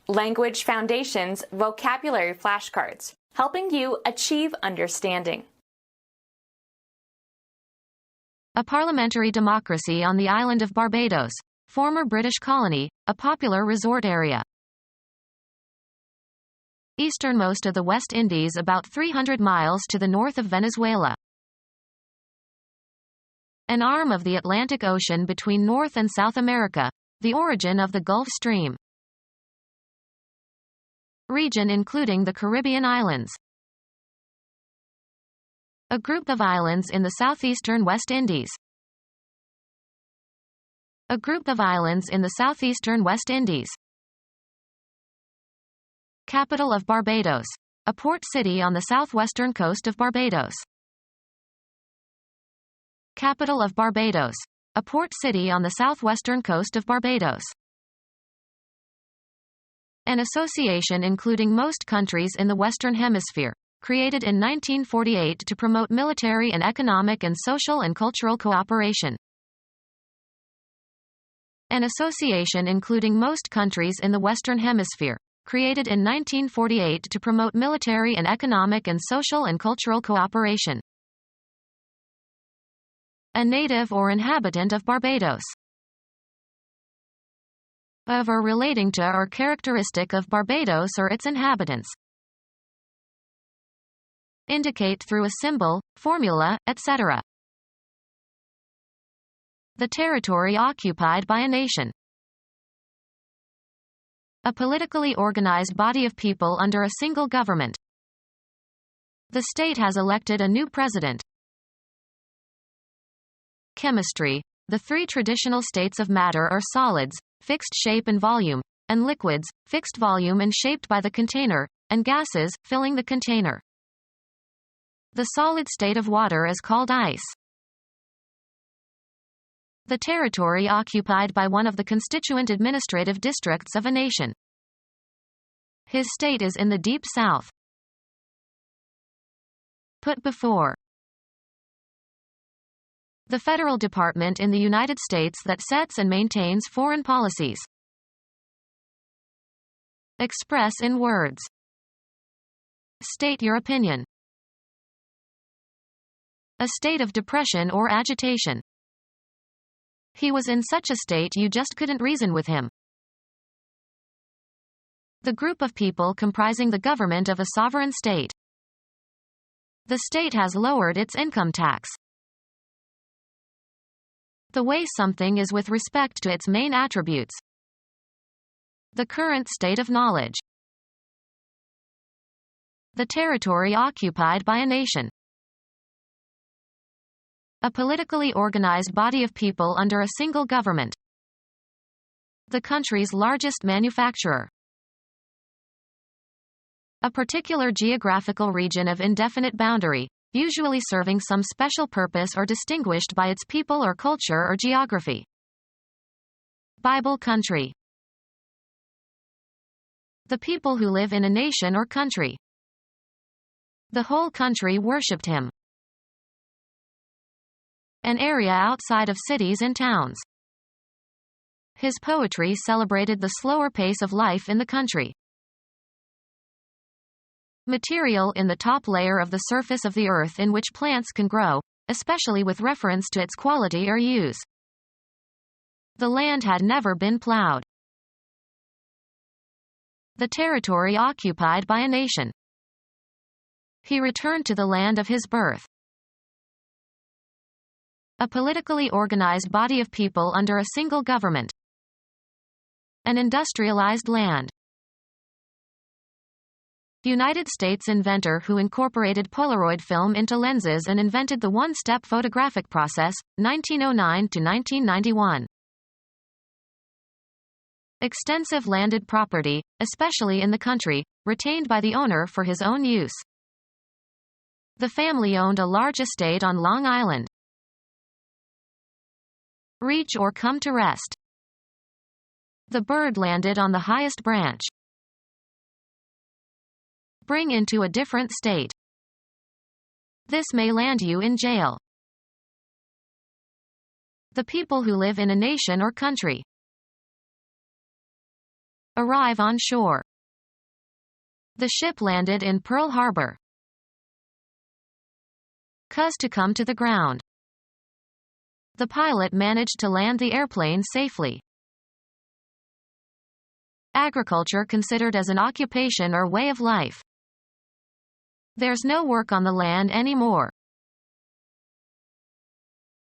Language Foundations Vocabulary Flashcards, helping you achieve understanding. A parliamentary democracy on the island of Barbados, former British colony, a popular resort area. Easternmost of the West Indies, about 300 miles to the north of Venezuela. An arm of the Atlantic Ocean between North and South America, the origin of the Gulf Stream. Region including the Caribbean islands. A group of islands in the southeastern West Indies. A group of islands in the southeastern West Indies. Capital of Barbados. A port city on the southwestern coast of Barbados. Capital of Barbados. A port city on the southwestern coast of Barbados. An association including most countries in the Western Hemisphere, created in 1948 to promote military and economic and social and cultural cooperation. An association including most countries in the Western Hemisphere, created in 1948 to promote military and economic and social and cultural cooperation. A native or inhabitant of Barbados. Of or relating to or characteristic of Barbados or its inhabitants. Indicate through a symbol, formula, etc. The territory occupied by a nation. A politically organized body of people under a single government. The state has elected a new president. Chemistry. The three traditional states of matter are solids, fixed shape and volume, and liquids, fixed volume and shaped by the container, and gases, filling the container. The solid state of water is called ice. The territory occupied by one of the constituent administrative districts of a nation. His state is in the deep south. Put before. The federal department in the United States that sets and maintains foreign policies. Express in words. State your opinion. A state of depression or agitation. He was in such a state you just couldn't reason with him. The group of people comprising the government of a sovereign state. The state has lowered its income tax. The way something is with respect to its main attributes. The current state of knowledge. The territory occupied by a nation. A politically organized body of people under a single government. The country's largest manufacturer. A particular geographical region of indefinite boundary, usually serving some special purpose or distinguished by its people or culture or geography. Bible country. The people who live in a nation or country. The whole country worshipped him. An area outside of cities and towns. His poetry celebrated the slower pace of life in the country. Material in the top layer of the surface of the earth in which plants can grow, especially with reference to its quality or use. The land had never been plowed. The territory occupied by a nation. He returned to the land of his birth. A politically organized body of people under a single government. An industrialized land. United States inventor who incorporated Polaroid film into lenses and invented the one-step photographic process, 1909 to 1991. Extensive landed property, especially in the country, retained by the owner for his own use. The family owned a large estate on Long Island. Reach or come to rest. The bird landed on the highest branch. Bring into a different state. This may land you in jail. The people who live in a nation or country. Arrive on shore. The ship landed in Pearl Harbor. Cause to come to the ground. The pilot managed to land the airplane safely. Agriculture considered as an occupation or way of life. There's no work on the land anymore.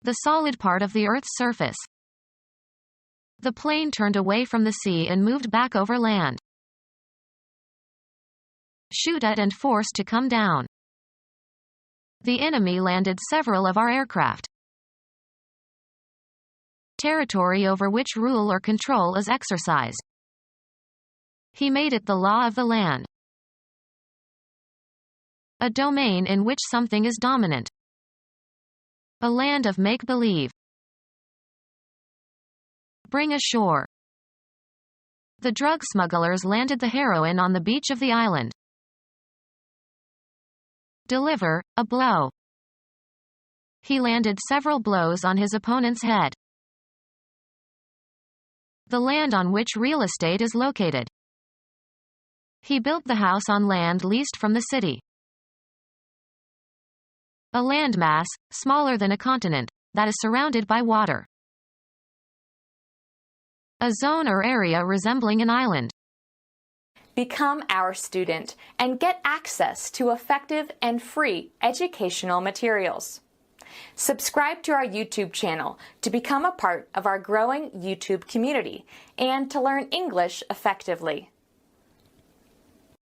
The solid part of the Earth's surface. The plane turned away from the sea and moved back over land. Shoot at and force to come down. The enemy landed several of our aircraft. Territory over which rule or control is exercised. He made it the law of the land. A domain in which something is dominant. A land of make-believe. Bring ashore. The drug smugglers landed the heroin on the beach of the island. Deliver a blow. He landed several blows on his opponent's head. The land on which real estate is located. He built the house on land leased from the city. A landmass, smaller than a continent, that is surrounded by water. A zone or area resembling an island. Become our student and get access to effective and free educational materials. Subscribe to our YouTube channel to become a part of our growing YouTube community and to learn English effectively.